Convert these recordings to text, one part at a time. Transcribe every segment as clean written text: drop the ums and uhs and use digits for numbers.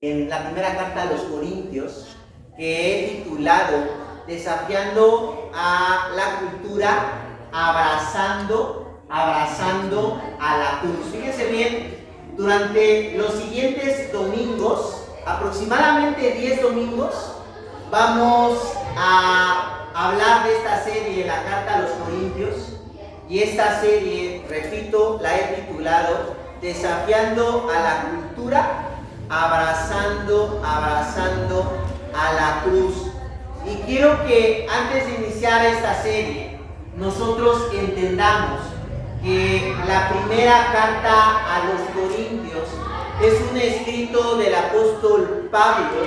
en la primera carta a los Corintios, que he titulado Desafiando a la cultura, abrazando a la cruz. Fíjense bien, durante los siguientes domingos, aproximadamente 10 domingos, vamos a hablar de esta serie, la carta a los Corintios, y esta serie, repito, la he titulado Desafiando a la cultura, abrazando a la cruz. Y quiero que antes de iniciar esta serie, nosotros entendamos que la primera carta a los Corintios es un escrito del apóstol Pablo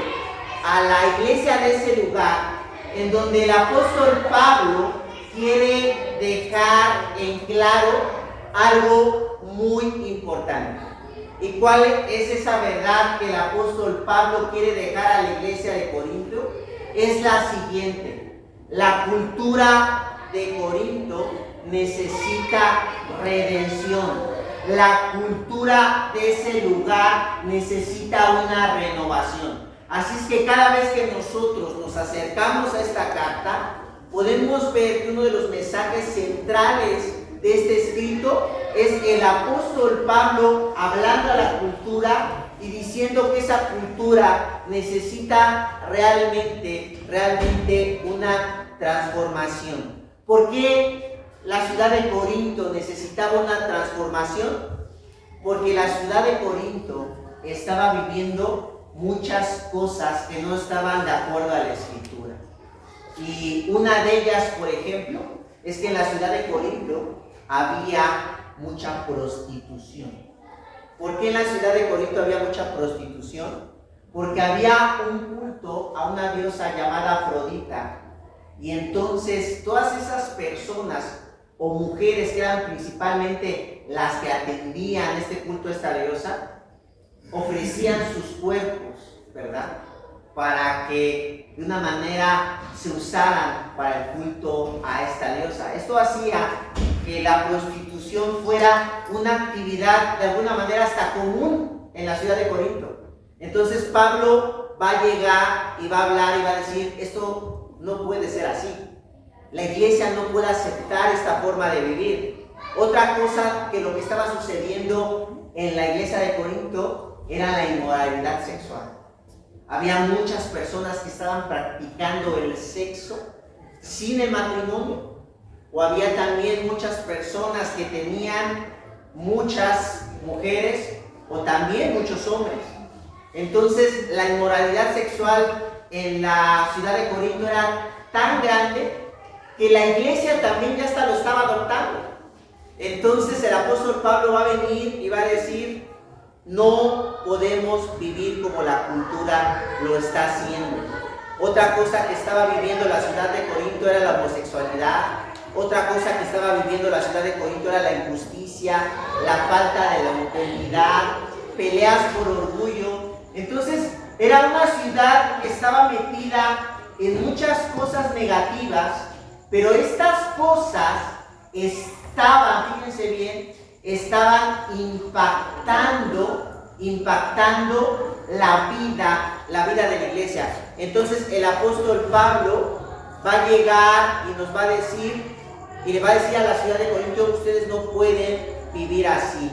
a la iglesia de ese lugar, en donde el apóstol Pablo quiere dejar en claro algo muy importante. ¿Y cuál es esa verdad que el apóstol Pablo quiere dejar a la iglesia de Corinto? Es la siguiente: la cultura de Corinto necesita redención. La cultura de ese lugar necesita una renovación. Así es que cada vez que nosotros nos acercamos a esta carta, podemos ver que uno de los mensajes centrales de este escrito es el apóstol Pablo hablando a la cultura y diciendo que esa cultura necesita realmente una transformación. ¿Por qué la ciudad de Corinto necesitaba una transformación? Porque la ciudad de Corinto estaba viviendo muchas cosas que no estaban de acuerdo a la Escritura. Y una de ellas, por ejemplo, es que en la ciudad de Corinto había mucha prostitución. ¿Por qué en la ciudad de Corinto había mucha prostitución? Porque había un culto a una diosa llamada Afrodita. Y entonces todas esas personas o mujeres que eran principalmente las que atendían este culto a esta diosa, ofrecían sus cuerpos, ¿verdad?, para que de una manera se usaran para el culto a esta diosa. Esto hacía que la prostitución fuera una actividad de alguna manera hasta común en la ciudad de Corinto. Entonces Pablo va a llegar y va a hablar y va a decir: esto no puede ser así. La iglesia no puede aceptar esta forma de vivir. Otra cosa que lo que estaba sucediendo en la iglesia de Corinto era la inmoralidad sexual. Había muchas personas que estaban practicando el sexo sin el matrimonio, o había también muchas personas que tenían muchas mujeres o también muchos hombres. Entonces la inmoralidad sexual en la ciudad de Corinto era tan grande que la iglesia también ya hasta lo estaba adoptando. Entonces el apóstol Pablo va a venir y va a decir: no podemos vivir como la cultura lo está haciendo. Otra cosa que estaba viviendo la ciudad de Corinto era la homosexualidad. Otra cosa que estaba viviendo la ciudad de Corinto era la injusticia, la falta de la integridad, peleas por orgullo. Entonces era una ciudad que estaba metida en muchas cosas negativas, pero estas cosas estaban, fíjense bien, estaban impactando la vida de la iglesia. Entonces el apóstol Pablo va a llegar y nos va a decir, y le va a decir a la ciudad de Corinto: ustedes no pueden vivir así.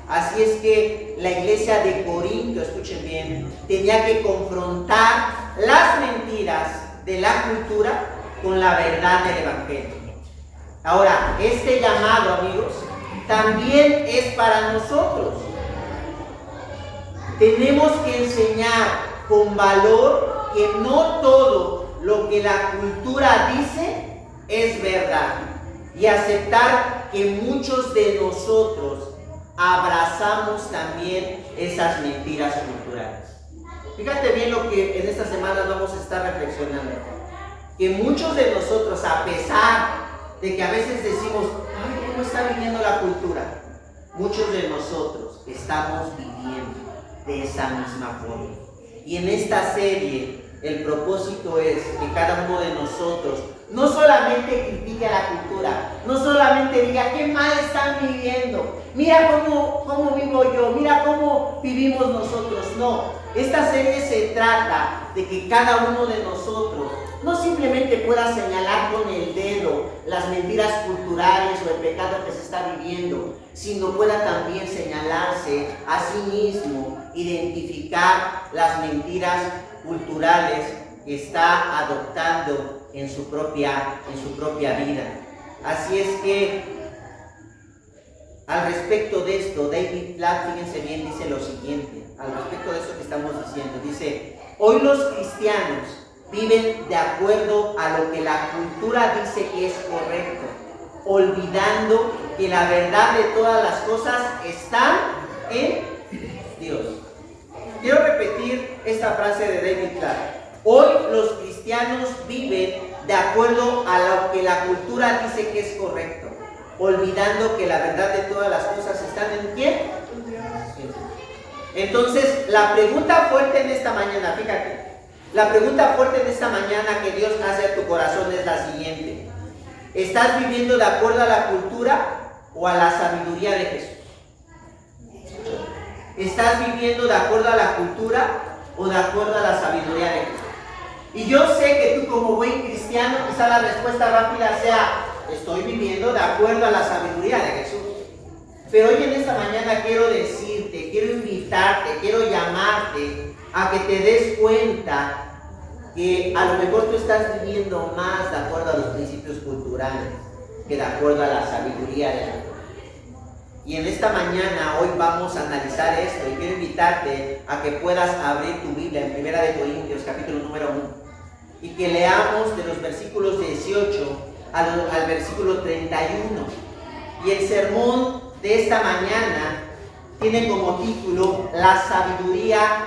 Así es que la iglesia de Corinto, escuchen bien, tenía que confrontar las mentiras de la cultura con la verdad del evangelio. Ahora, este llamado, amigos, también es para nosotros. Tenemos que enseñar con valor que no todo lo que la cultura dice es verdad, y aceptar que muchos de nosotros abrazamos también esas mentiras culturales. Fíjate bien lo que en esta semana vamos a estar reflexionando, que muchos de nosotros, a pesar de que a veces decimos: ay, ¿cómo está viviendo la cultura?, muchos de nosotros estamos viviendo de esa misma forma. Y en esta serie el propósito es que cada uno de nosotros no solamente critique a la cultura, no solamente diga qué mal están viviendo, mira cómo vivo yo, mira cómo vivimos nosotros. No, esta serie se trata de que cada uno de nosotros no simplemente pueda señalar con el dedo las mentiras culturales o el pecado que se está viviendo, sino pueda también señalarse a sí mismo, identificar las mentiras culturales que está adoptando en su propia vida. Así es que, al respecto de esto, David Platt, fíjense bien, dice lo siguiente, al respecto de eso que estamos diciendo, dice: hoy los cristianos viven de acuerdo a lo que la cultura dice que es correcto, olvidando que la verdad de todas las cosas está en Dios. Quiero repetir esta frase de David Platt. Hoy los cristianos viven de acuerdo a lo que la cultura dice que es correcto, olvidando que la verdad de todas las cosas están en ¿quién? Entonces, la pregunta fuerte en esta mañana, fíjate, la pregunta fuerte en esta mañana que Dios hace a tu corazón es la siguiente: ¿estás viviendo de acuerdo a la cultura o a la sabiduría de Jesús? ¿Estás viviendo de acuerdo a la cultura o de acuerdo a la sabiduría de Jesús? Y yo sé que tú, como buen cristiano, quizá la respuesta rápida sea: estoy viviendo de acuerdo a la sabiduría de Jesús. Pero hoy en esta mañana quiero decirte, quiero invitarte, quiero llamarte a que te des cuenta que a lo mejor tú estás viviendo más de acuerdo a los principios culturales que de acuerdo a la sabiduría de Dios. Y en esta mañana, hoy vamos a analizar esto, y quiero invitarte a que puedas abrir tu Biblia en 1 Corintios, capítulo número 1, y que leamos de los versículos 18 al versículo 31. Y el sermón de esta mañana tiene como título la sabiduría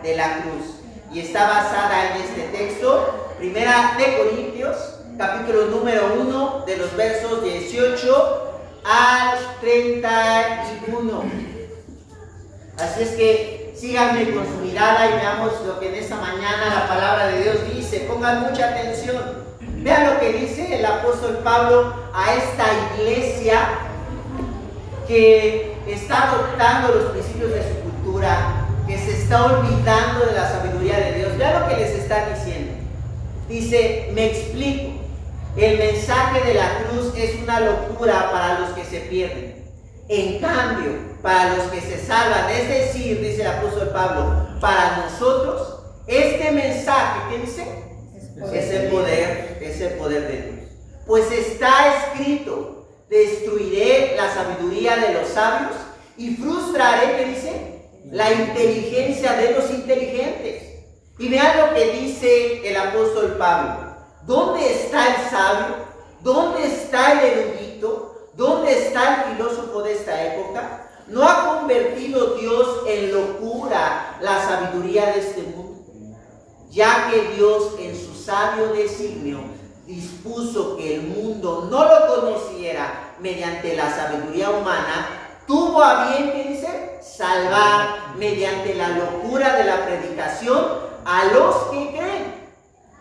de la cruz, y está basada en este texto, 1 Corintios, capítulo número 1, de los versos 18 al 31. Así es que síganme con su mirada y veamos lo que en esta mañana la palabra de Dios dice. Pongan mucha atención. Vean lo que dice el apóstol Pablo a esta iglesia que está adoptando los principios de su cultura, que se está olvidando de la sabiduría de Dios. Vean lo que les está diciendo. Dice: me explico. El mensaje de la cruz es una locura para los que se pierden. En cambio, para los que se salvan, es decir, dice el apóstol Pablo, para nosotros, este mensaje, ¿qué dice? Es el poder de Dios. Pues está escrito: destruiré la sabiduría de los sabios y frustraré, ¿qué dice? La inteligencia de los inteligentes. Y vean lo que dice el apóstol Pablo. ¿Dónde está el sabio? ¿Dónde está el erudito? ¿Dónde está el filósofo de esta época? ¿No ha convertido Dios en locura la sabiduría de este mundo? Ya que Dios en su sabio designio dispuso que el mundo no lo conociera mediante la sabiduría humana, tuvo a bien, ¿qué dice? Salvar mediante la locura de la predicación a los que creen.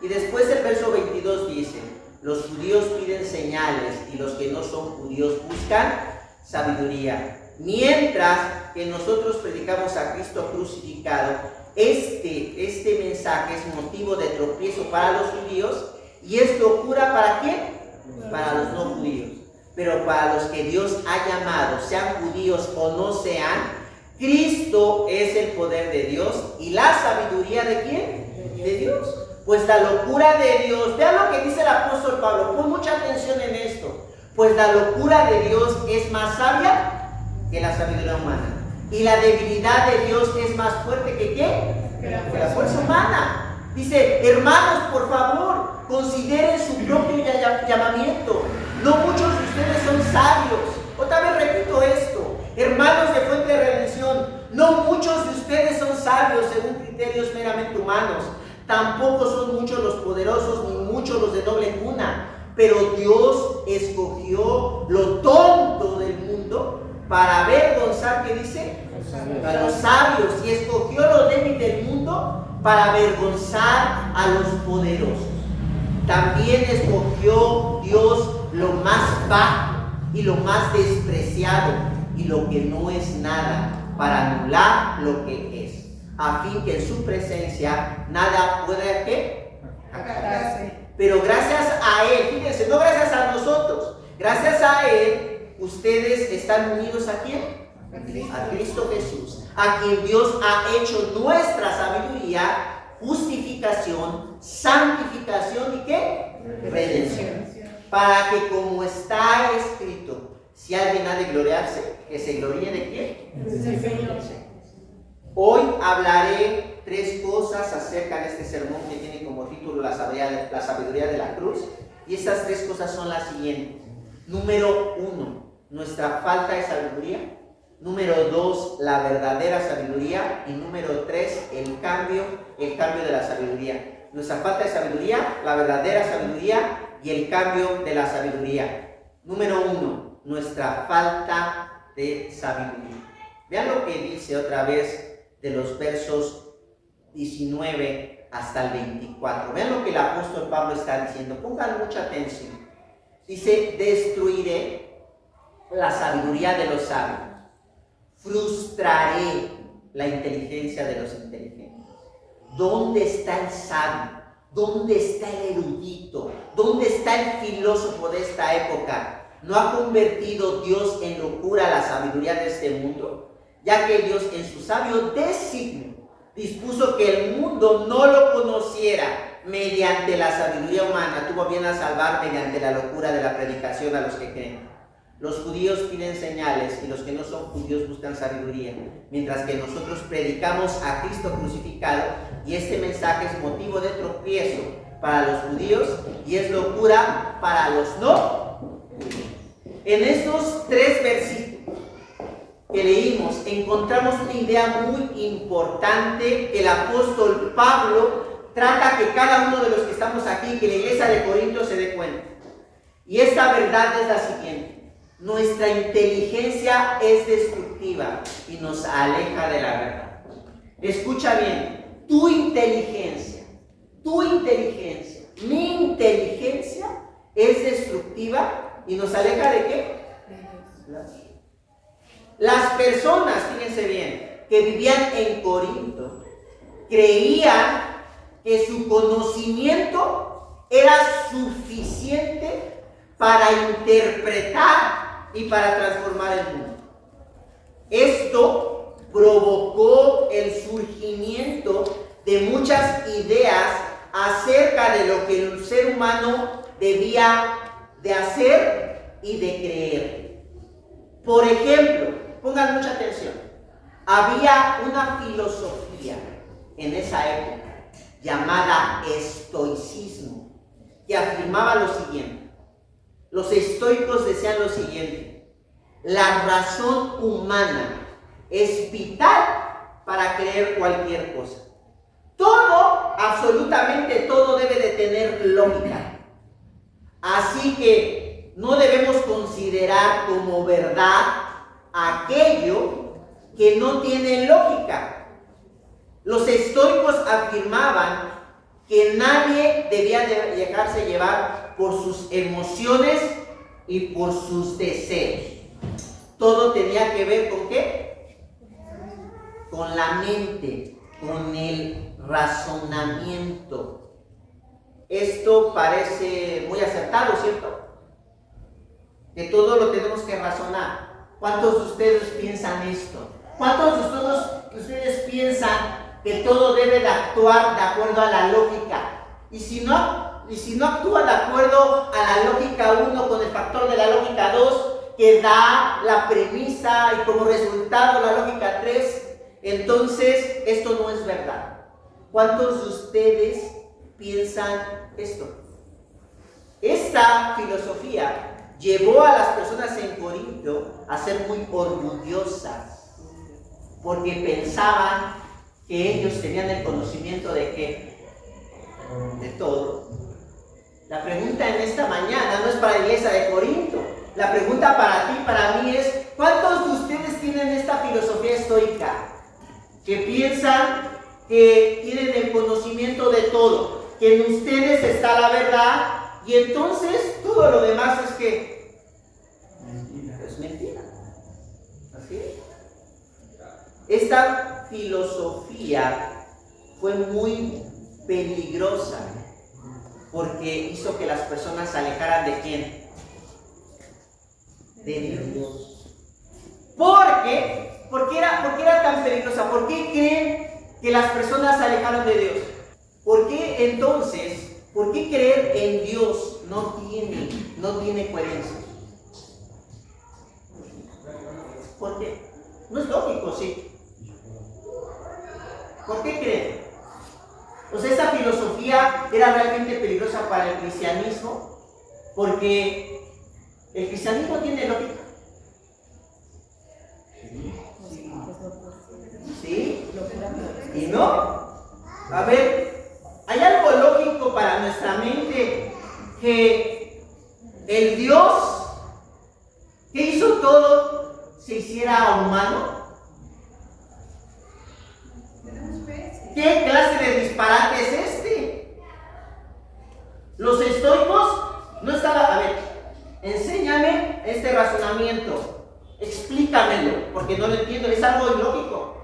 Y después el verso 22 dice: los judíos piden señales y los que no son judíos buscan sabiduría. Mientras que nosotros predicamos a Cristo crucificado, este mensaje es motivo de tropiezo para los judíos y es locura ¿para quién? Para los no judíos. Pero para los que Dios ha llamado, sean judíos o no sean, Cristo es el poder de Dios y la sabiduría ¿de quién? De Dios. Pues la locura de Dios, vean lo que dice el apóstol Pablo, pon mucha atención en esto. Pues la locura de Dios es más sabia que la sabiduría humana. Y la debilidad de Dios es más fuerte que ¿qué? Que la fuerza humana. Dice: hermanos, por favor, consideren su propio llamamiento. No muchos de ustedes son sabios. Otra vez repito esto. Hermanos de Fuente de Redención, no muchos de ustedes son sabios según criterios meramente humanos. Tampoco son muchos los poderosos, ni muchos los de noble cuna. Pero Dios escogió lo tonto del mundo para avergonzar, ¿qué dice? A los sabios. Y escogió lo débil del mundo para avergonzar a los poderosos. también escogió Dios lo más bajo y lo más despreciado y lo que no es nada para anular lo que es, a fin que en su presencia nada pueda ¿qué? Acatarse. Pero gracias a Él, fíjense, no gracias a nosotros, gracias a Él, ustedes están unidos ¿a quién? A Cristo Jesús, a quien Dios ha hecho nuestra sabiduría, justificación, santificación y ¿qué? Redención. Para que como está escrito, si alguien ha de gloriarse, que se gloríe ¿de quién? Del Señor. Hoy hablaré 3 cosas acerca de este sermón que tiene como título la sabiduría de la cruz. Y estas 3 cosas son las siguientes. Número 1, nuestra falta de sabiduría. Número 2, la verdadera sabiduría. Y número 3, el cambio de la sabiduría. Nuestra falta de sabiduría, la verdadera sabiduría y el cambio de la sabiduría. Número 1, nuestra falta de sabiduría. Vean lo que dice otra vez de los versos 19 hasta el 24. Vean lo que el apóstol Pablo está diciendo. Pongan mucha atención. Dice, destruiré la sabiduría de los sabios. Frustraré la inteligencia de los inteligentes. ¿Dónde está el sabio? ¿Dónde está el erudito? ¿Dónde está el filósofo de esta época? ¿No ha convertido Dios en locura la sabiduría de este mundo? Ya que Dios en su sabio designio dispuso que el mundo no lo conociera mediante la sabiduría humana, tuvo bien a salvar mediante la locura de la predicación a los que creen. Los judíos piden señales y los que no son judíos buscan sabiduría, mientras que nosotros predicamos a Cristo crucificado y este mensaje es motivo de tropiezo para los judíos y es locura para los no judíos. En estos 3 versículos que leímos encontramos una idea muy importante que el apóstol Pablo trata que cada uno de los que estamos aquí, que la iglesia de Corinto se dé cuenta. Y esta verdad es la siguiente: nuestra inteligencia es destructiva y nos aleja de la verdad. Escucha bien, tu inteligencia, mi inteligencia es destructiva y nos aleja ¿de qué? Las personas, fíjense bien, que vivían en Corinto, creían que su conocimiento era suficiente para interpretar y para transformar el mundo. Esto provocó el surgimiento de muchas ideas acerca de lo que el ser humano debía de hacer y de creer. Por ejemplo, pongan mucha atención, había una filosofía en esa época llamada estoicismo, que afirmaba lo siguiente. Los estoicos decían lo siguiente: la razón humana es vital para creer cualquier cosa. Todo, absolutamente todo, debe de tener lógica. Así que no debemos considerar como verdad aquello que no tiene lógica. Los estoicos afirmaban que nadie debía de dejarse llevar por sus emociones y por sus deseos. Todo tenía que ver ¿con qué? Con la mente, con el razonamiento. Esto parece muy acertado, ¿cierto? Que todo lo tenemos que razonar. ¿Cuántos de ustedes piensan esto? ¿Cuántos de ustedes piensan que todo debe de actuar de acuerdo a la lógica? Y si no actúa de acuerdo a la lógica 1 con el factor de la lógica 2 que da la premisa y como resultado la lógica 3, entonces esto no es verdad. ¿Cuántos de ustedes piensan esto? Esta filosofía llevó a las personas en Corinto a ser muy orgullosas porque pensaban que ellos tenían el conocimiento de qué, de todo. La pregunta en esta mañana no es para la iglesia de Corinto. La pregunta para ti, para mí es: ¿cuántos de ustedes tienen esta filosofía estoica? Que piensan que tienen el conocimiento de todo. que en ustedes está la verdad, y entonces todo lo demás es que es mentira. Así es. Esta filosofía fue muy peligrosa porque hizo que las personas se alejaran de ¿quién? De Dios. ¿Por qué? ¿Por qué era tan peligrosa? ¿Por qué creen que las personas se alejaron de Dios? ¿Por qué entonces, por qué creer en Dios no tiene coherencia? ¿Por qué? No es lógico, sí. ¿Por qué creen? O sea, esta filosofía era realmente peligrosa para el cristianismo porque el cristianismo tiene lógica. ¿Sí? ¿Y no? A ver, ¿hay algo lógico para nuestra mente que el Dios que hizo todo se hiciera humano? ¿Qué clase de disparate es este? Los estoicos no estaban... A ver, enséñame este razonamiento. Explícamelo, porque no lo entiendo, es algo ilógico.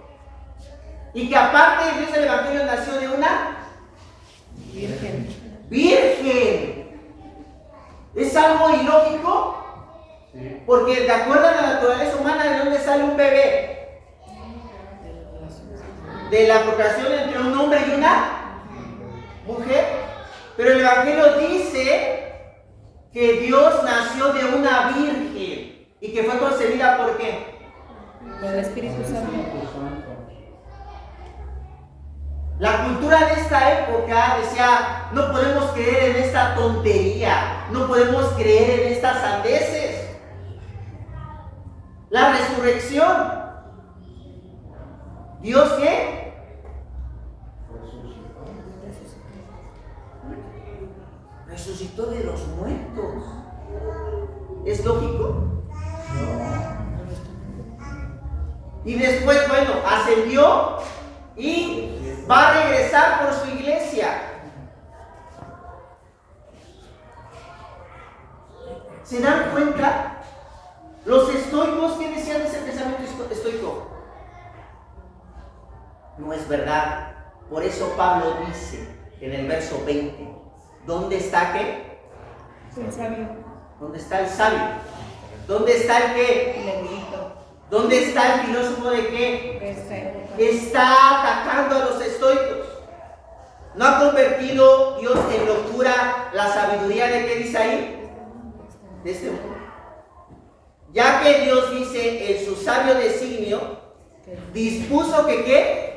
Y que aparte Dios del Evangelio nació de una virgen. ¿Es algo ilógico? Sí. Porque de acuerdo a la naturaleza humana, ¿de dónde sale un bebé? De la procreación entre un hombre y una mujer. Pero el Evangelio dice que Dios nació de una virgen y que fue concebida ¿por qué? Por el Espíritu Santo. La cultura de esta época decía, no podemos creer en esta tontería, no podemos creer en estas sandeces. La resurrección. ¿Dios qué? Resucitó de los muertos. ¿Es lógico? Y después, bueno, ascendió y va a regresar por su iglesia. ¿Se dan cuenta? Los estoicos, ¿qué decían de ese pensamiento estoico? No es verdad. Por eso Pablo dice en el verso 20, ¿dónde está qué? El sabio. ¿Dónde está el sabio? ¿Dónde está el qué? El erudito. ¿Dónde está el filósofo de qué? Está atacando a los estoicos. ¿No ha convertido Dios en locura la sabiduría de qué dice ahí? De este mundo. Ya que Dios dice en su sabio designio, dispuso que ¿qué?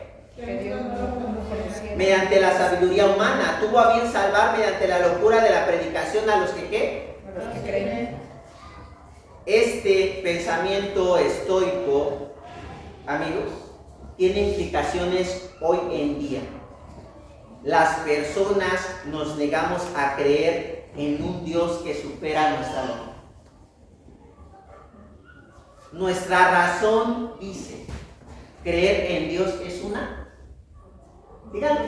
Mediante la sabiduría humana, tuvo a bien salvar mediante la locura de la predicación a los que ¿qué? A los que creen. Este pensamiento estoico, amigos, tiene implicaciones hoy en día. Las personas nos negamos a creer en un Dios que supera nuestra lógica. Nuestra razón dice, creer en Dios es una, díganlo,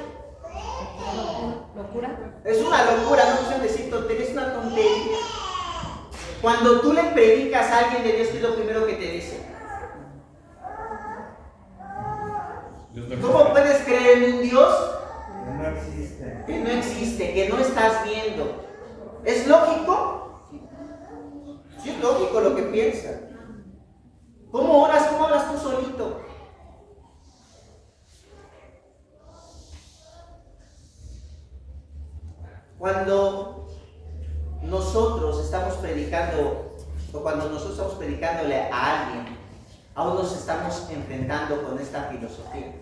¿locura? Es una locura, no pueden decir tontería, es una tontería. Cuando tú le predicas a alguien de Dios, ¿qué es lo primero que te dice? ¿Cómo puedes creer en un Dios que no existe, que no estás viendo? ¿Es lógico? Sí, es lógico lo que piensas. ¿Cómo oras? ¿Cómo hablas tú solito? Cuando nosotros estamos predicando, o cuando nosotros estamos predicándole a alguien, aún nos estamos enfrentando con esta filosofía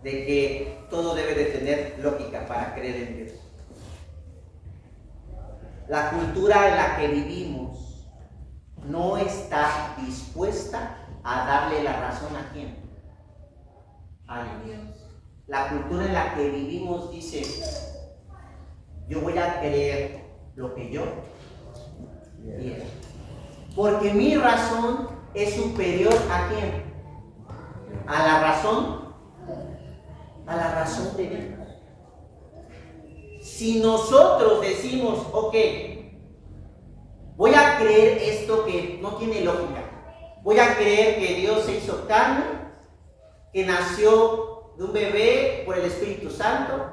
de que todo debe de tener lógica para creer en Dios. La cultura en la que vivimos no está dispuesta a darle la razón a quién. A Dios. La cultura en la que vivimos dice, yo voy a creer lo que yo quiero. Porque mi razón es superior a quién. A la razón a la razón de Dios. Si nosotros decimos, ok, voy a creer esto que no tiene lógica, voy a creer que Dios se hizo carne, que nació de un bebé por el Espíritu Santo,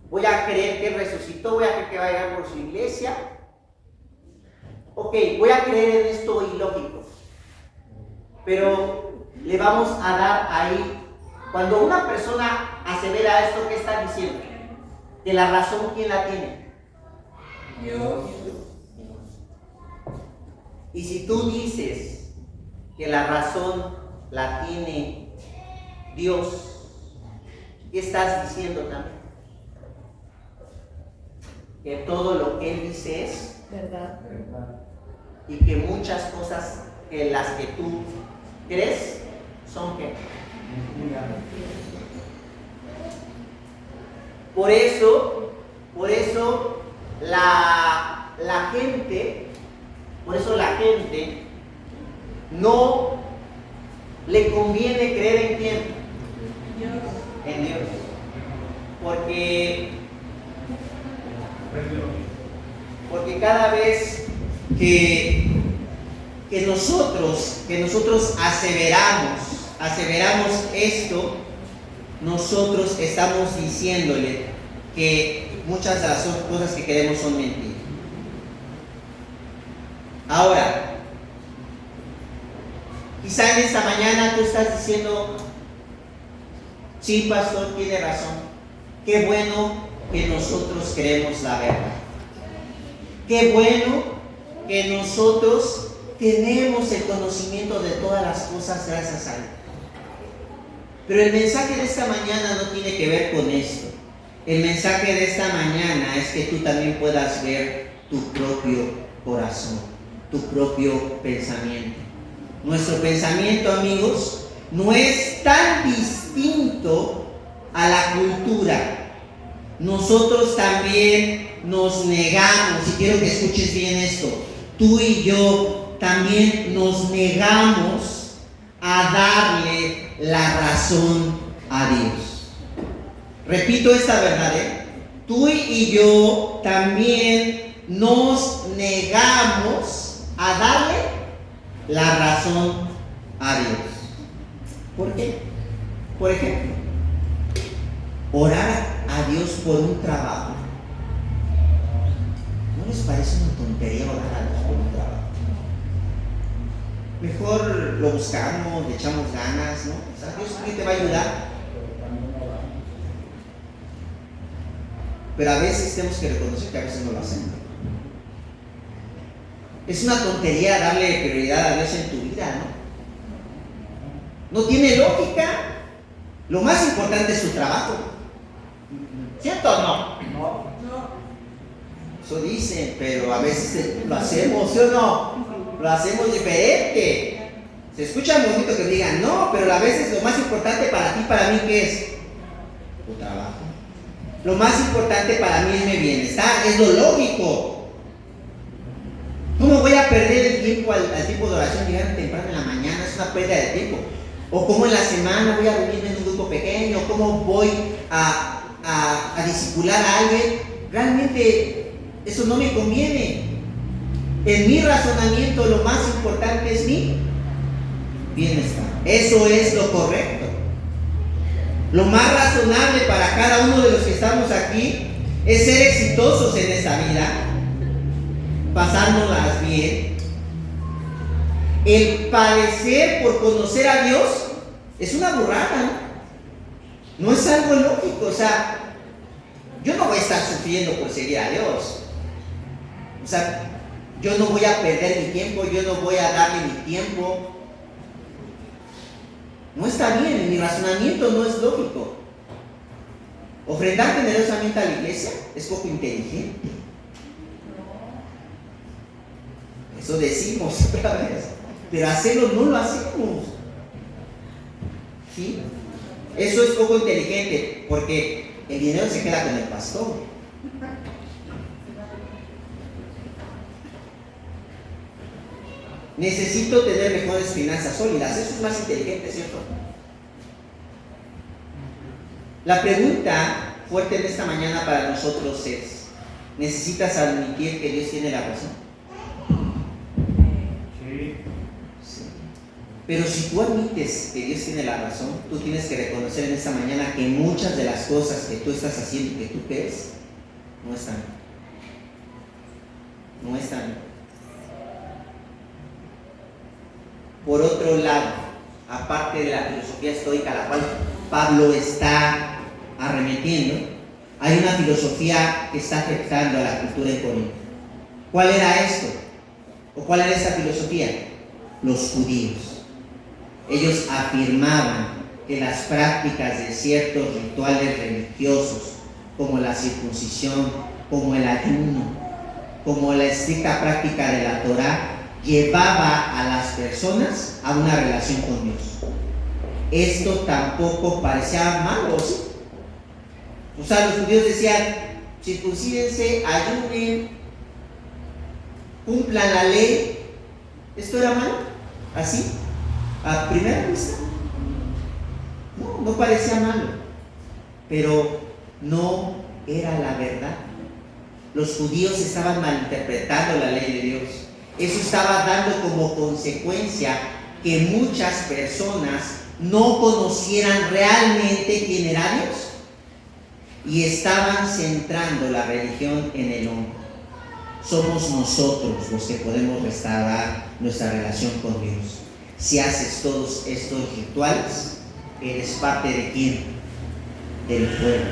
voy a creer que Él resucitó, voy a creer que va a llegar por su iglesia. Ok, voy a creer en esto ilógico, pero le vamos a dar ahí. Cuando una persona asevera esto, ¿qué está diciendo? Que la razón, ¿quién la tiene? Dios. Y si tú dices que la razón la tiene Dios, ¿qué estás diciendo también? Que todo lo que Él dice es Verdad. y que muchas cosas que las que tú crees son ¿qué? Por eso la gente no le conviene creer en quién, Dios. en Dios, porque cada vez que nosotros aseveramos esto, nosotros estamos diciéndole que muchas de las cosas que queremos son mentiras. Ahora, quizá en esta mañana tú estás diciendo, sí, pastor, tiene razón. Qué bueno que nosotros creemos la verdad. Qué bueno que nosotros tenemos el conocimiento de todas las cosas gracias a Él. Pero el mensaje de esta mañana no tiene que ver con esto. El mensaje de esta mañana es que tú también puedas ver tu propio corazón, tu propio pensamiento. Nuestro pensamiento, amigos, no es tan distinto a la cultura. Nosotros también nos negamos, y quiero que escuches bien esto, tú y yo también nos negamos a darle la razón a Dios. Repito esta verdad, tú y yo también nos negamos a darle la razón a Dios. ¿Por qué? Por ejemplo, orar a Dios por un trabajo. ¿No les parece una tontería orar a Dios por un trabajo? Mejor lo buscamos, le echamos ganas, ¿no? O sea, Dios te va a ayudar. Pero a veces tenemos que reconocer que a veces no lo hacemos. Es una tontería darle prioridad a Dios en tu vida, ¿no? No tiene lógica. Lo más importante es tu trabajo. ¿Cierto o no? No. Eso dicen, pero a veces lo hacemos, ¿sí o no? Lo hacemos diferente. Se escucha bonito que digan, no, pero a veces lo más importante para ti, para mí, ¿qué es? Tu trabajo. Lo más importante para mí es mi bienestar, es lo lógico. ¿Cómo voy a perder el tiempo al tiempo de oración, llegar temprano en la mañana? Es una pérdida de tiempo. O cómo en la semana voy a reunirme en un grupo pequeño, cómo voy a discipular a alguien. Realmente eso no me conviene. En mi razonamiento lo más importante es mi bienestar. Eso es lo correcto. Lo más razonable para cada uno de los que estamos aquí es ser exitosos en esta vida, pasándolas bien. El padecer por conocer a Dios es una burrada, ¿no? No es algo lógico. O sea, yo no voy a estar sufriendo por seguir a Dios. O sea, yo no voy a perder mi tiempo, yo no voy a darle mi tiempo. No está bien, en mi razonamiento no es lógico. Ofrendar generosamente a la iglesia es poco inteligente. Eso decimos otra vez, pero hacerlo no lo hacemos. ¿Sí? Eso es poco inteligente, porque el dinero se queda con el pastor. Necesito tener mejores finanzas sólidas. Eso es más inteligente, ¿cierto? La pregunta fuerte en esta mañana para nosotros es: ¿necesitas admitir que Dios tiene la razón? Sí. Sí. Pero si tú admites que Dios tiene la razón, tú tienes que reconocer en esta mañana que muchas de las cosas que tú estás haciendo y que tú crees no están. No están. Por otro lado, aparte de la filosofía estoica a la cual Pablo está arremetiendo, hay una filosofía que está afectando a la cultura en Corinto. ¿Cuál era esto? ¿O cuál era esta filosofía? Los judíos. Ellos afirmaban que las prácticas de ciertos rituales religiosos, como la circuncisión, como el ayuno, como la estricta práctica de la Torá, llevaba a las personas a una relación con Dios. Esto tampoco parecía malo, ¿sí? O sea, los judíos decían: circuncídense, ayunen, cumplan la ley. ¿Esto era malo? ¿Así? ¿A primera vista? No parecía malo, pero no era la verdad. Los judíos estaban malinterpretando la ley de Dios. Eso estaba dando como consecuencia que muchas personas no conocieran realmente quién era Dios y estaban centrando la religión en el hombre. Somos nosotros los que podemos restaurar nuestra relación con Dios. Si haces todos estos rituales, eres parte de quién? Del pueblo.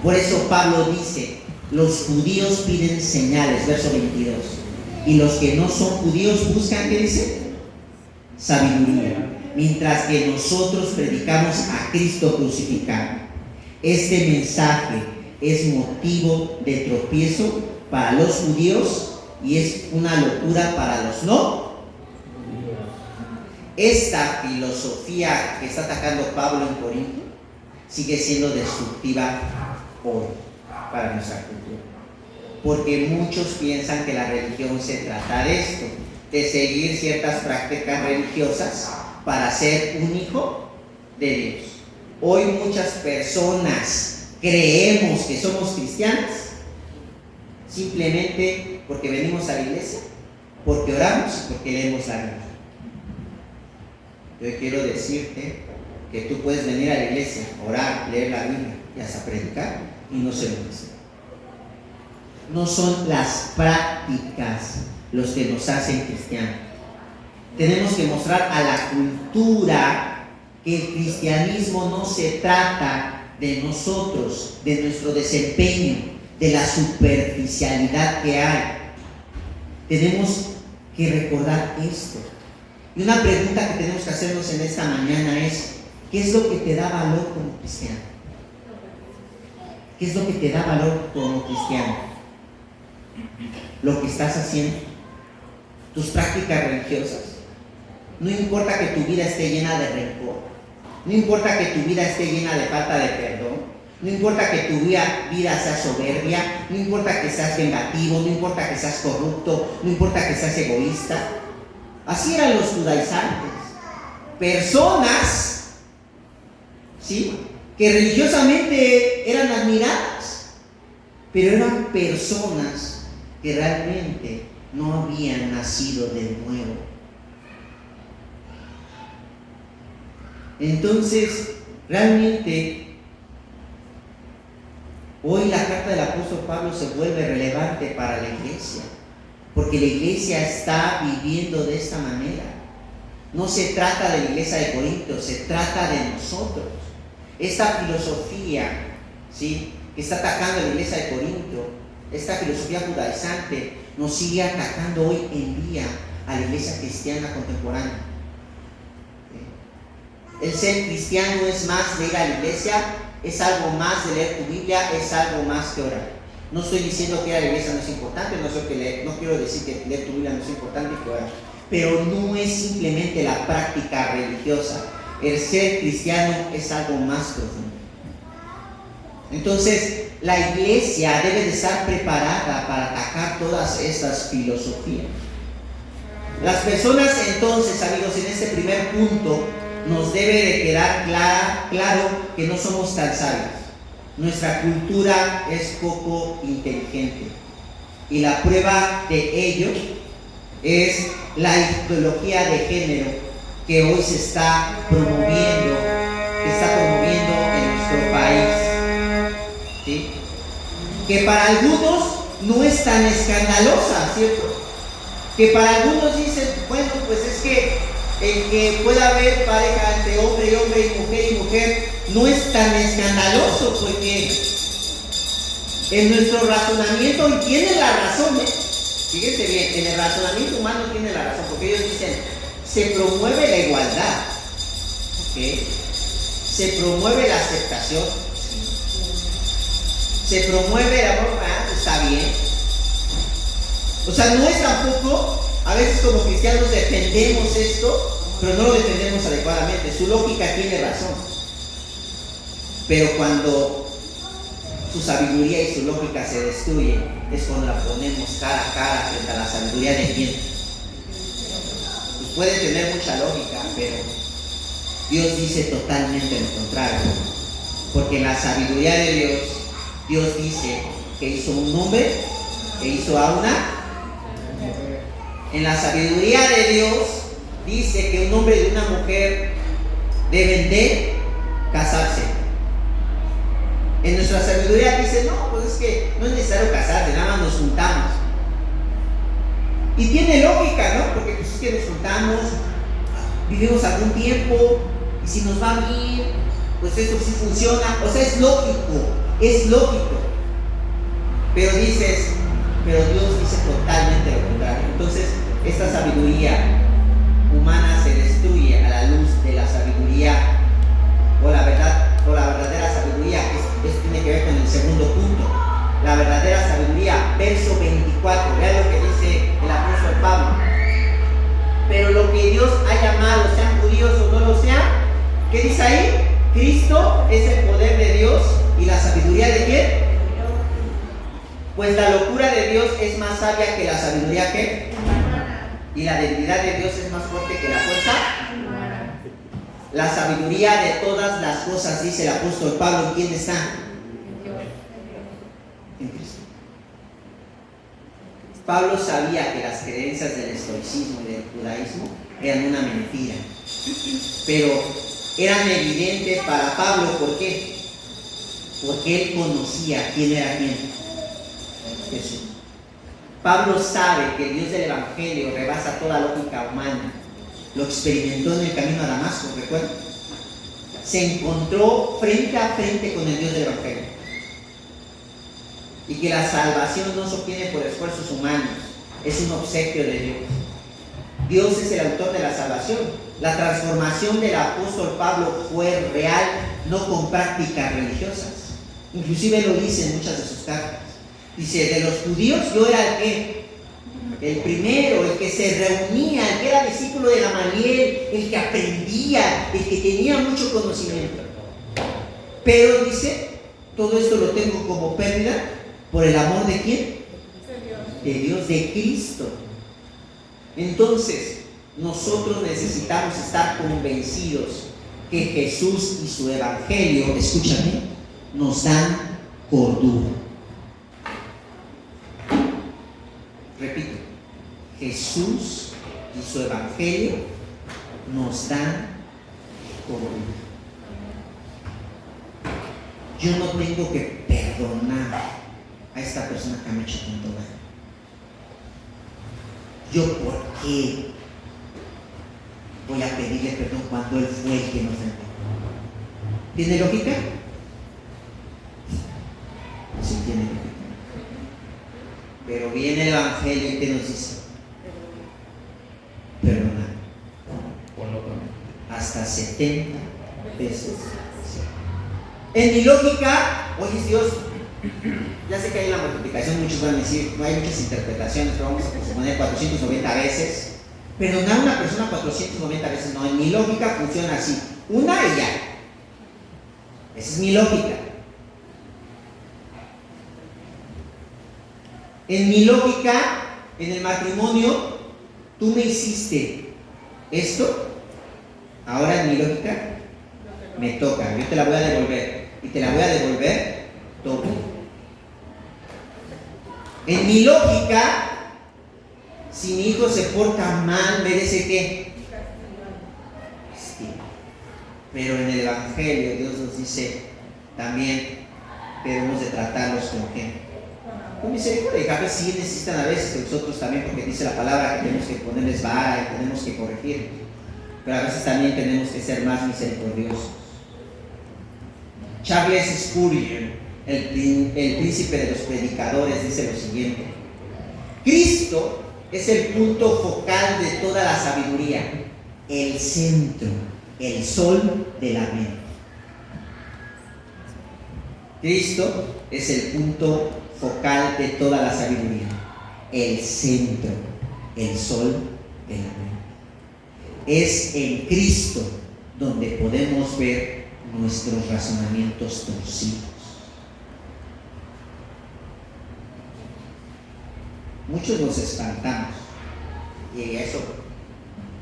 Por eso Pablo dice: los judíos piden señales, verso 22. Y los que no son judíos buscan, ¿qué dice? Sabiduría. Mientras que nosotros predicamos a Cristo crucificado. Este mensaje es motivo de tropiezo para los judíos y es una locura para los no. Esta filosofía que está atacando Pablo en Corinto sigue siendo destructiva hoy para nuestra cultura. Porque muchos piensan que la religión se trata de esto, de seguir ciertas prácticas religiosas para ser un hijo de Dios. Hoy muchas personas creemos que somos cristianos simplemente porque venimos a la iglesia, porque oramos y porque leemos la Biblia. Yo quiero decirte que tú puedes venir a la iglesia, orar, leer la Biblia y hasta predicar y no ser un cristiano. No son las prácticas los que nos hacen cristianos. Tenemos que mostrar a la cultura que el cristianismo no se trata de nosotros, de nuestro desempeño, de la superficialidad que hay. Tenemos que recordar esto. Y una pregunta que tenemos que hacernos en esta mañana es: ¿qué es lo que te da valor como cristiano? ¿Qué es lo que te da valor como cristiano? Lo que estás haciendo, tus prácticas religiosas. No importa que tu vida esté llena de rencor, no importa que tu vida esté llena de falta de perdón, no importa que tu vida sea soberbia, no importa que seas vengativo, no importa que seas corrupto, no importa que seas egoísta. Así eran los judaizantes, personas, ¿sí?, que religiosamente eran admiradas, pero eran personas que realmente no habían nacido de nuevo. Entonces, realmente, hoy la carta del apóstol Pablo se vuelve relevante para la iglesia, porque la iglesia está viviendo de esta manera. No se trata de la iglesia de Corinto, se trata de nosotros. Esta filosofía, ¿sí?, que está atacando a la iglesia de Corinto, esta filosofía judaizante, nos sigue atacando hoy en día a la iglesia cristiana contemporánea. El ser cristiano es más de ir a la iglesia, es algo más de leer tu Biblia, es algo más que orar. No estoy diciendo que ir a la iglesia no es importante, no quiero decir que leer tu Biblia no es importante que orar, pero no es simplemente la práctica religiosa. El ser cristiano es algo más profundo. Entonces, la iglesia debe de estar preparada para atacar todas estas filosofías. Las personas, entonces, amigos, en este primer punto, nos debe de quedar claro que no somos tan sabios. Nuestra cultura es poco inteligente y la prueba de ello es la ideología de género que hoy se está promoviendo, en nuestro país, ¿sí? Que para algunos no es tan escandalosa, ¿cierto? Que para algunos dicen, bueno, pues es que el que pueda haber pareja entre hombre y mujer no es tan escandaloso, porque en nuestro razonamiento, y tiene la razón, fíjense bien, en el razonamiento humano tiene la razón, porque ellos dicen, se promueve la igualdad, ¿ok? Se promueve la aceptación, se promueve el amor, está bien. O sea, no es tampoco, a veces como cristianos defendemos esto, pero no lo defendemos adecuadamente. Su lógica tiene razón, pero cuando su sabiduría y su lógica se destruyen, es cuando la ponemos cara a cara frente a la sabiduría de quién. Pues puede tener mucha lógica, pero Dios dice totalmente lo contrario, porque en la sabiduría de Dios, Dios dice que hizo un hombre, que hizo a una. En la sabiduría de Dios dice que un hombre y una mujer deben de casarse. En nuestra sabiduría dice, no, pues es que no es necesario casarse, nada más nos juntamos. Y tiene lógica, ¿no? Porque pues es que nos juntamos, vivimos algún tiempo, y si nos va bien, pues eso sí funciona. O sea, es lógico. Pero Dios dice totalmente lo contrario. Entonces, esta sabiduría humana se destruye a la luz de la sabiduría o la verdadera sabiduría, que esto tiene que ver con el segundo punto. La verdadera sabiduría, verso 24, vean lo que dice el apóstol Pablo. Pero lo que Dios ha llamado, sean judíos o no lo sean, ¿qué dice ahí? Cristo es el poder de Dios y la sabiduría de ¿quién? Pues la locura de Dios es más sabia que la sabiduría ¿qué? Y la debilidad de Dios es más fuerte que la fuerza. La sabiduría de todas las cosas, dice el apóstol Pablo, ¿en quién está? En Cristo. Pablo sabía que las creencias del estoicismo y del judaísmo eran una mentira, pero eran evidentes para Pablo. ¿Por qué? Porque él conocía quién era quién. Jesús. Pablo sabe que el Dios del Evangelio rebasa toda lógica humana. Lo experimentó en el camino a Damasco, ¿recuerdan? Se encontró frente a frente con el Dios del Evangelio. Y que la salvación no se obtiene por esfuerzos humanos, es un obsequio de Dios. Dios es el autor de la salvación. La transformación del apóstol Pablo fue real, no con prácticas religiosas. Inclusive lo dice en muchas de sus cartas. Dice, de los judíos yo era el ¿qué? El primero, el que se reunía, el que era discípulo de Gamaliel, el que aprendía, el que tenía mucho conocimiento. Pero dice, todo esto lo tengo como pérdida por el amor de ¿quién? De Dios, de Cristo. Entonces, nosotros necesitamos estar convencidos que Jesús y su Evangelio, escúchame, nos dan cordura. Repito, Jesús y su Evangelio nos dan cordura. Yo no tengo que perdonar a esta persona que me ha hecho tanto daño. ¿Yo por qué voy a pedirle perdón cuando él fue el que nos ofendió? ¿Tiene lógica? Sí, tiene lógica. Pero viene el Evangelio y ¿qué nos dice? Perdonar. Hasta 70 veces. En mi lógica, oye Dios, ya sé que hay la multiplicación, muchos van a decir, no hay muchas interpretaciones, pero vamos a suponer 490 veces. Perdonar a una persona 490 veces, no, en mi lógica funciona así, una y ya. Esa es mi lógica. En mi lógica, en el matrimonio, tú me hiciste esto, ahora en mi lógica me toca, yo te la voy a devolver. Y te la voy a devolver doble. En mi lógica, si mi hijo se porta mal, merece ¿qué? Castigo. Pero en el Evangelio Dios nos dice también que debemos de tratarlos con ¿qué? Con misericordia. Y a veces sí necesitan a veces que nosotros también, porque dice la palabra que tenemos que ponerles vara y tenemos que corregir. Pero a veces también tenemos que ser más misericordiosos. Charles Spurgeon, el príncipe de los predicadores, dice lo siguiente: Cristo es el punto focal de toda la sabiduría, el centro, el sol de la mente. Cristo es el punto focal de toda la sabiduría, el centro, el sol de la mente. Es en Cristo donde podemos ver nuestros razonamientos torcidos. Muchos nos espantamos, y eso,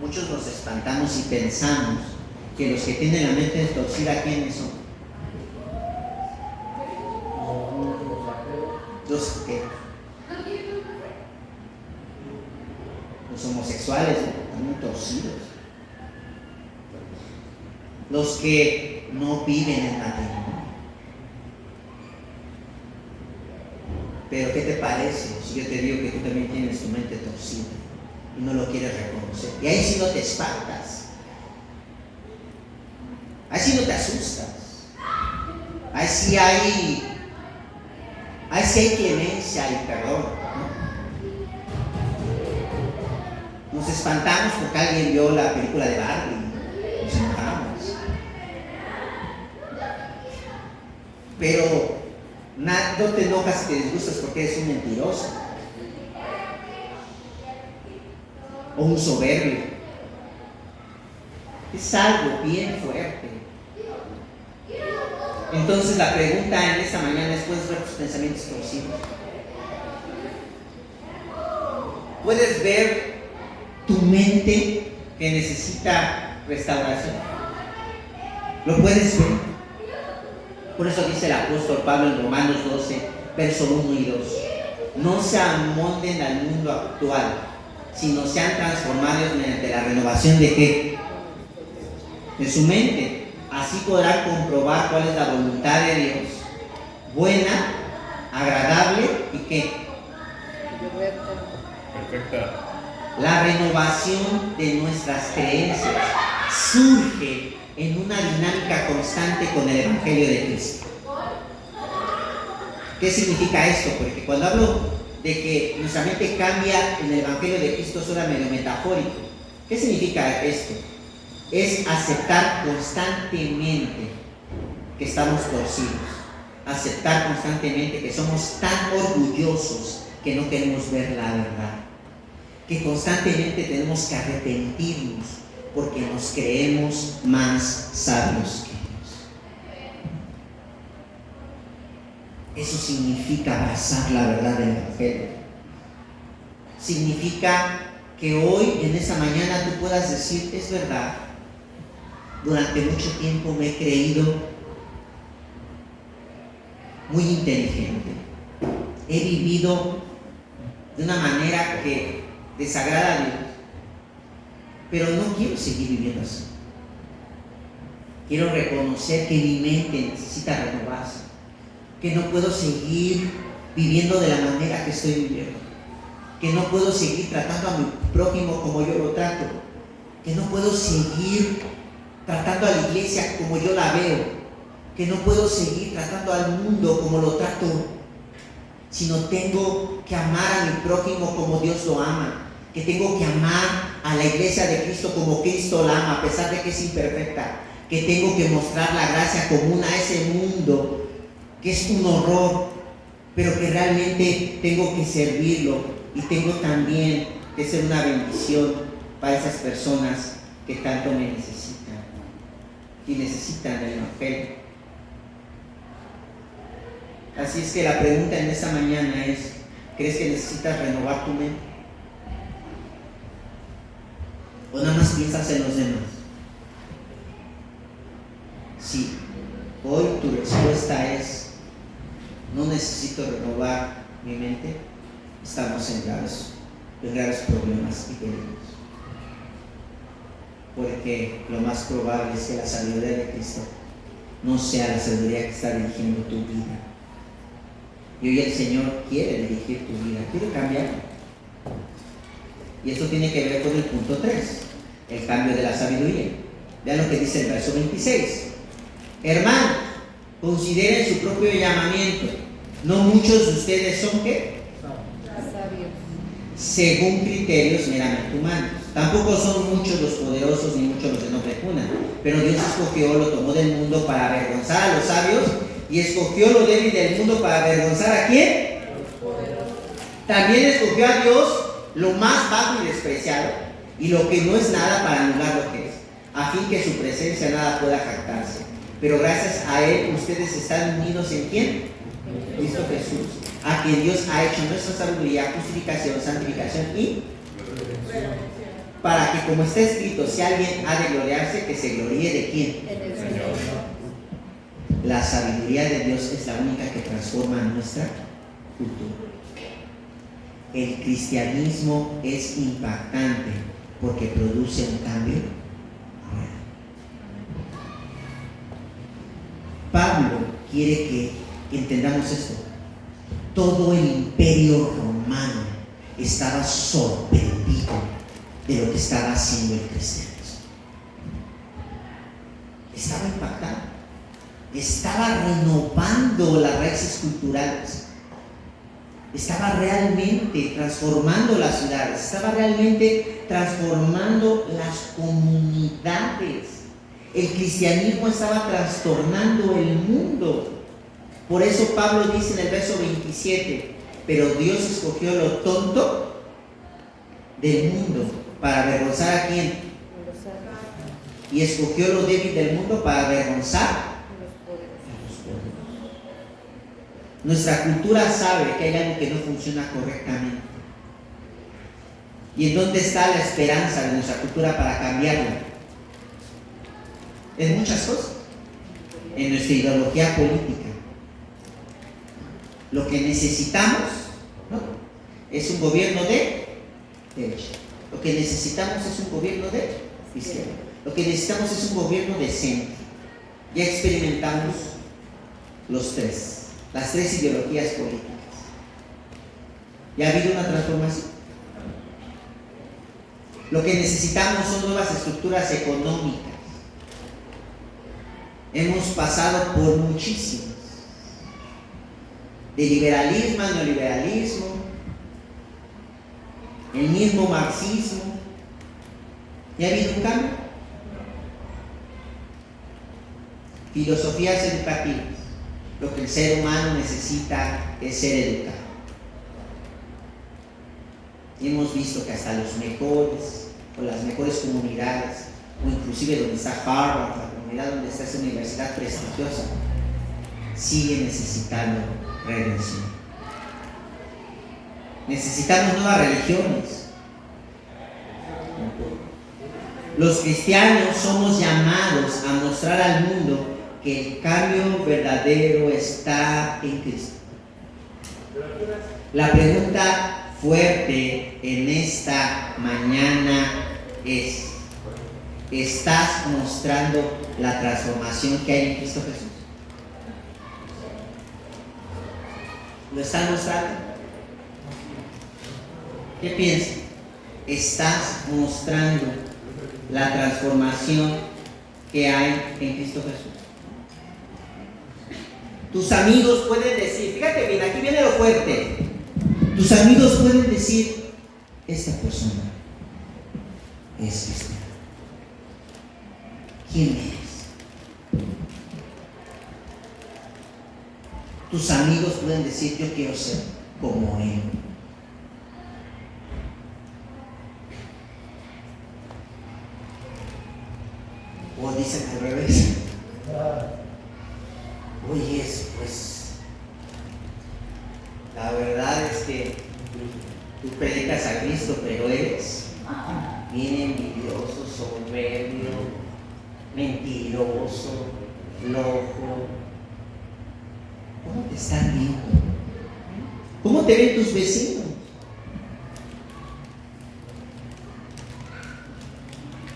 muchos nos espantamos y pensamos que los que tienen la mente torcida, ¿quiénes son? Los que los homosexuales, están muy torcidos. Los que no viven en matrimonio. Pero ¿qué te parece si yo te digo que tú también tienes tu mente torcida y no lo quieres reconocer? Y ahí sí no te espantas, ahí sí no te asustas, ahí sí hay clemencia y perdón, ¿no? Nos espantamos porque alguien vio la película de Barbie, nos enojamos. Pero no te enojas y te disgustas porque eres un mentiroso o un soberbio. Es algo bien fuerte. Entonces la pregunta en esta mañana es: ¿puedes ver tus pensamientos torcidos? ¿Puedes ver tu mente que necesita restauración? ¿Lo puedes ver? Por eso dice el apóstol Pablo en Romanos 12, versos 1 y 2: no se amolden al mundo actual, sino sean transformados mediante la renovación de ¿qué? De su mente. Así podrán comprobar cuál es la voluntad de Dios, buena, agradable y ¿qué? Perfecta. La renovación de nuestras creencias surge en una dinámica constante con el Evangelio de Cristo. ¿Qué significa esto? Porque cuando hablo de que nuestra mente cambia en el Evangelio de Cristo, suena medio metafórico. ¿Qué significa esto? Es aceptar constantemente que estamos torcidos, aceptar constantemente que somos tan orgullosos que no queremos ver la verdad, que constantemente tenemos que arrepentirnos porque nos creemos más sabios que Dios. Eso significa abrazar la verdad del Evangelio. Significa que hoy, en esta mañana, tú puedas decir: es verdad, durante mucho tiempo me he creído muy inteligente, he vivido de una manera que desagrada a Dios, pero no quiero seguir viviendo así. Quiero reconocer que mi mente necesita renovarse, que no puedo seguir viviendo de la manera que estoy viviendo, que no puedo seguir tratando a mi prójimo como yo lo trato, que no puedo seguir tratando a la iglesia como yo la veo, que no puedo seguir tratando al mundo como lo trato, sino tengo que amar a mi prójimo como Dios lo ama, que tengo que amar a la iglesia de Cristo como Cristo la ama, a pesar de que es imperfecta, que tengo que mostrar la gracia común a ese mundo que es un horror, pero que realmente tengo que servirlo y tengo también que ser una bendición para esas personas que tanto me necesitan y necesitan el Evangelio. Así es que la pregunta en esta mañana es: ¿crees que necesitas renovar tu mente? ¿O nada más piensas en los demás? Sí, hoy tu respuesta es: no necesito renovar mi mente, estamos en graves problemas y peligros. Porque lo más probable es que la sabiduría de Cristo no sea la sabiduría que está dirigiendo tu vida. Y hoy el Señor quiere dirigir tu vida, quiere cambiar. Y esto tiene que ver con el punto 3, el cambio de la sabiduría. Vean lo que dice el verso 26. Hermanos, consideren su propio llamamiento. No muchos de ustedes son ¿qué? Sabios. Según criterios meramente humanos. Tampoco son muchos los poderosos ni muchos los de noble cuna, pero Dios escogió, lo tomó del mundo para avergonzar a los sabios y escogió lo débil del mundo para avergonzar ¿a quién? También escogió a Dios lo más bajo y despreciado y lo que no es nada para anular lo que es, a fin que su presencia nada pueda jactarse. Pero gracias a Él ustedes están unidos ¿en quién? Cristo Jesús, a quien Dios ha hecho nuestra sabiduría, justificación, santificación y para que, como está escrito, si alguien ha de gloriarse, que se gloríe ¿de quién? En el Señor. La sabiduría de Dios es la única que transforma nuestra cultura. El cristianismo es impactante porque produce un cambio real. Pablo quiere que entendamos esto. Todo el imperio romano estaba sorprendido de lo que estaba haciendo el cristianismo. Estaba impactado. Estaba renovando las raíces culturales. Estaba realmente transformando las ciudades. Estaba realmente transformando las comunidades. El cristianismo estaba trastornando el mundo. Por eso Pablo dice en el verso 27, pero Dios escogió lo tonto del mundo para avergonzar ¿a quién? Y escogió lo débil del mundo para avergonzar a los poderosos. Nuestra cultura sabe que hay algo que no funciona correctamente. ¿Y en dónde está la esperanza de nuestra cultura para cambiarla? En muchas cosas. En nuestra ideología política. Lo que necesitamos, ¿no?, es un gobierno de derecha. Lo que necesitamos es un gobierno de izquierda. Lo que necesitamos es un gobierno de centro. Ya experimentamos las tres ideologías políticas. ¿Ya ha habido una transformación? Lo que necesitamos son nuevas estructuras económicas. Hemos pasado por muchísimas. De liberalismo a neoliberalismo, el mismo marxismo. ¿Ya ha habido un cambio? Filosofías educativas. Lo que el ser humano necesita es ser educado. Y hemos visto que hasta los mejores, o las mejores comunidades, o inclusive donde está Harvard, la comunidad donde está esa universidad prestigiosa, sigue necesitando redención. Necesitamos nuevas religiones. Los cristianos somos llamados a mostrar al mundo que el cambio verdadero está en Cristo. La pregunta fuerte en esta mañana es: ¿estás mostrando la transformación que hay en Cristo Jesús? ¿Lo están mostrando? ¿Qué piensas? ¿Estás mostrando la transformación que hay en Cristo Jesús? Tus amigos pueden decir, fíjate bien, aquí viene lo fuerte. Tus amigos pueden decir, esta persona es cristiana. ¿Quién es? Tus amigos pueden decir, yo quiero ser como él. O dicen al revés. Oye, pues la verdad es que tú predicas a Cristo, pero eres bien envidioso, soberbio, mentiroso, loco. ¿Cómo te están viendo? ¿Cómo te ven tus vecinos?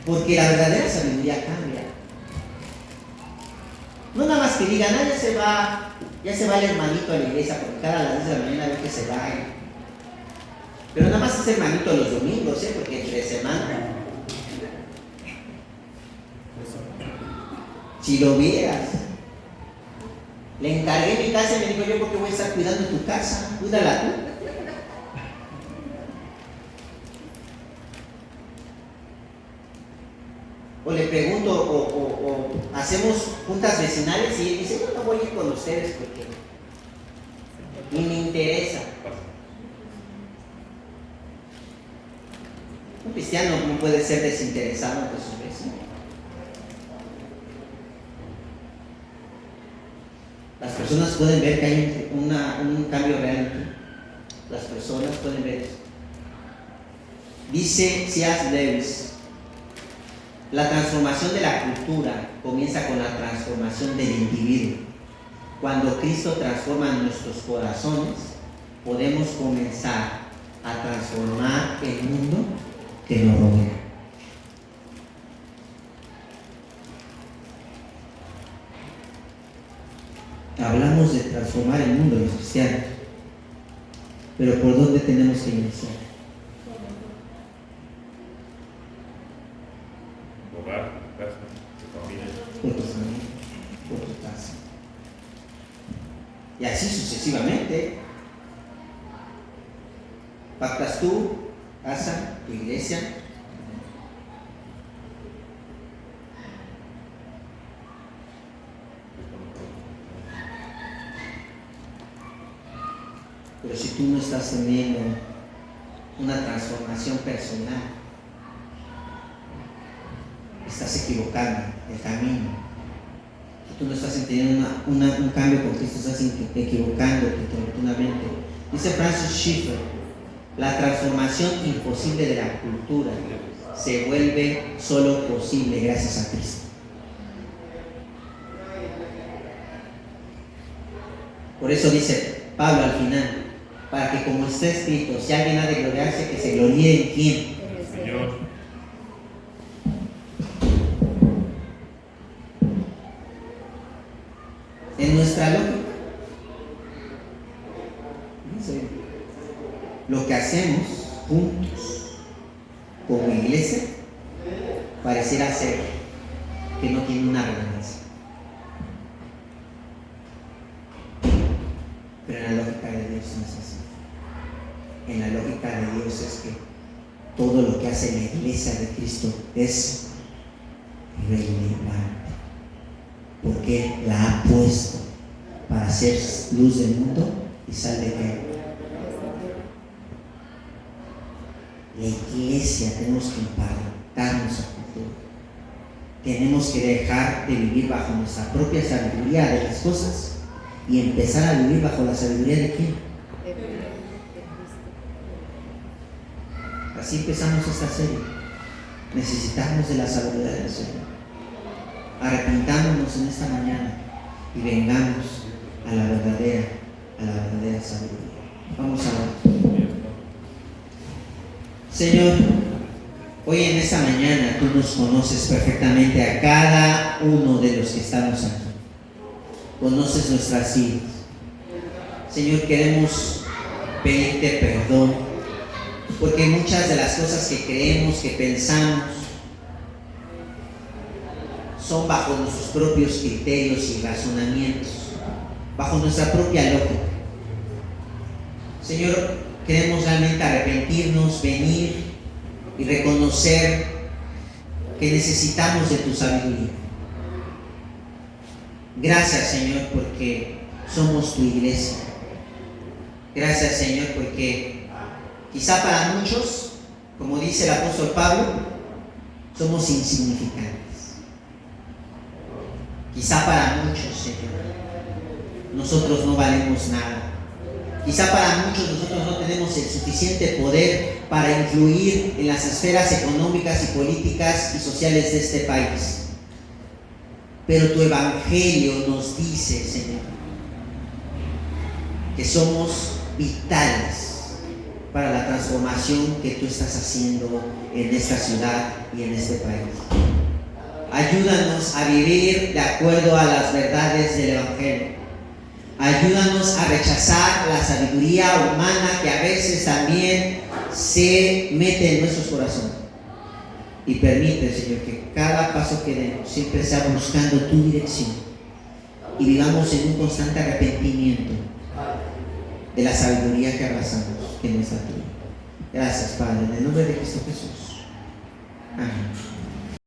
Porque la verdadera sabiduría cambia. No nada más que digan, ya se va el hermanito a la iglesia, porque cada las 10 de la mañana ve que se va. Pero nada más es hermanito los domingos, porque entre semana. Si lo vieras. Le encargué mi casa y me dijo, yo porque voy a estar cuidando tu casa, cuídala tú. O le pregunto, o hacemos juntas vecinales y él dice, yo no voy a ir con ustedes porque ni me interesa. Un cristiano no puede ser desinteresado ante sus vecinos. Las personas pueden ver que hay un cambio real en ti. Las personas pueden ver eso. Dice C.S. Lewis, la transformación de la cultura comienza con la transformación del individuo. Cuando Cristo transforma nuestros corazones, podemos comenzar a transformar el mundo que nos rodea. Hablamos de transformar el mundo, los cristianos, pero ¿por dónde tenemos que iniciar? Hogar, casa, tu familia. Por tu familia, por tu casa. Y así sucesivamente. Pactas tú, casa, tu iglesia. Pero si tú no estás teniendo una transformación personal, estás equivocando el camino. Si tú no estás teniendo un cambio con Cristo, estás equivocándote oportunamente. Dice Francis Schaeffer, la transformación imposible de la cultura se vuelve solo posible gracias a Cristo. Por eso dice Pablo al final, para que como está escrito, si alguien ha de gloriarse, que se gloríe en quién. Señor. En nuestra lógica, lo que hacemos juntos como iglesia pareciera ser que no tiene una relevancia. Pero en la lógica de Dios no es así. En la lógica de Dios es que todo lo que hace la iglesia de Cristo es relevante, porque Él la ha puesto para ser luz del mundo y sal de qué. La iglesia tenemos que impactarnos a futuro. Tenemos que dejar de vivir bajo nuestra propia sabiduría de las cosas y empezar a vivir bajo la sabiduría de quién. Así empezamos esta serie. Necesitamos de la sabiduría del Señor. Arrepintámonos en esta mañana y vengamos a la verdadera sabiduría. Vamos a ver. Señor, hoy en esta mañana tú nos conoces perfectamente a cada uno de los que estamos aquí. Conoces nuestras vidas. Señor, queremos pedirte perdón, porque muchas de las cosas que creemos, que pensamos, son bajo nuestros propios criterios y razonamientos, bajo nuestra propia lógica. Señor, queremos realmente arrepentirnos, venir y reconocer que necesitamos de tu sabiduría. Gracias, Señor, porque somos tu iglesia. Gracias, Señor, porque quizá para muchos, como dice el apóstol Pablo, somos insignificantes. Quizá para muchos, Señor, nosotros no valemos nada. Quizá para muchos nosotros no tenemos el suficiente poder para influir en las esferas económicas y políticas y sociales de este país. Pero tu evangelio nos dice, Señor, que somos vitales para la transformación que tú estás haciendo en esta ciudad y en este país. Ayúdanos a vivir de acuerdo a las verdades del Evangelio. Ayúdanos a rechazar la sabiduría humana que a veces también se mete en nuestros corazones. Y permite, Señor, que cada paso que demos siempre sea buscando tu dirección y vivamos en un constante arrepentimiento de la sabiduría que abrazamos, que no es la tuya. Gracias, Padre, en el nombre de Cristo Jesús. Amén.